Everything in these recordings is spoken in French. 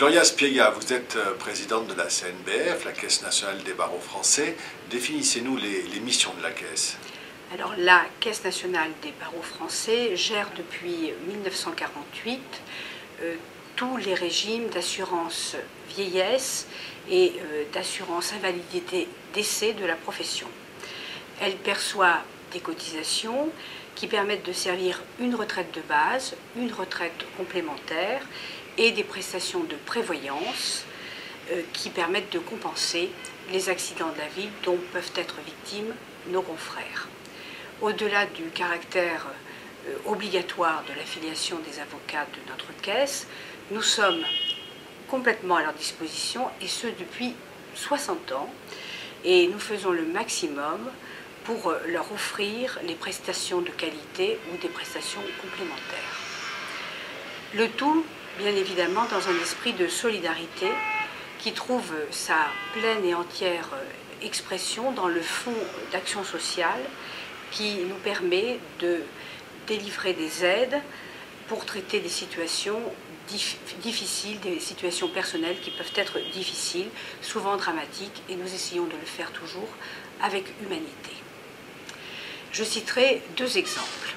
Gloria Spiega, vous êtes présidente de la CNBF, la Caisse nationale des barreaux français. Définissez-nous les missions de la Caisse. Alors, la Caisse nationale des barreaux français gère depuis 1948 tous les régimes d'assurance vieillesse et d'assurance invalidité décès de la profession. Elle perçoit des cotisations qui permettent de servir une retraite de base, une retraite complémentaire et des prestations de prévoyance qui permettent de compenser les accidents de la vie dont peuvent être victimes nos confrères. Au-delà du caractère obligatoire de l'affiliation des avocats de notre caisse, nous sommes complètement à leur disposition, et ce depuis 60 ans, et nous faisons le maximum pour leur offrir les prestations de qualité ou des prestations complémentaires. Le tout, bien évidemment, dans un esprit de solidarité qui trouve sa pleine et entière expression dans le fonds d'action sociale qui nous permet de délivrer des aides pour traiter des situations difficiles, des situations personnelles qui peuvent être difficiles, souvent dramatiques, et nous essayons de le faire toujours avec humanité. Je citerai deux exemples.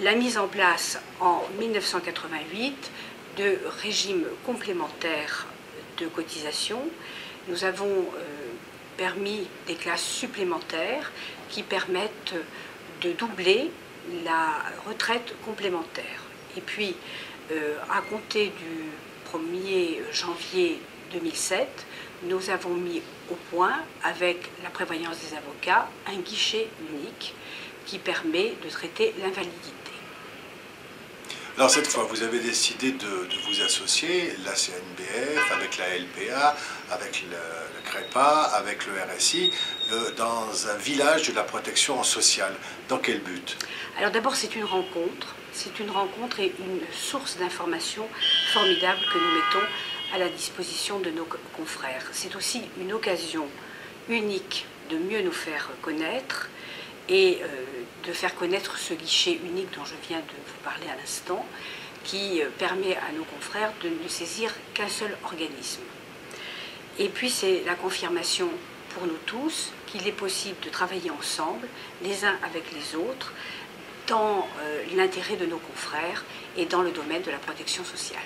La mise en place en 1988 de régimes complémentaires de cotisation. Nous avons permis des classes supplémentaires qui permettent de doubler la retraite complémentaire. Et puis, à compter du 1er janvier 2007, nous avons mis au point, avec la prévoyance des avocats, un guichet unique qui permet de traiter l'invalidité. Alors cette fois, vous avez décidé de vous associer, la CNBF, avec la LPA, avec le CREPA, avec le RSI, dans un village de la protection sociale. Dans quel but? Alors d'abord, c'est une rencontre et une source d'information formidable que nous mettons à la disposition de nos confrères. C'est aussi une occasion unique de mieux nous faire connaître et de faire connaître ce guichet unique dont je viens de vous parler à l'instant, qui permet à nos confrères de ne saisir qu'un seul organisme. Et puis c'est la confirmation pour nous tous qu'il est possible de travailler ensemble, les uns avec les autres, dans l'intérêt de nos confrères et dans le domaine de la protection sociale.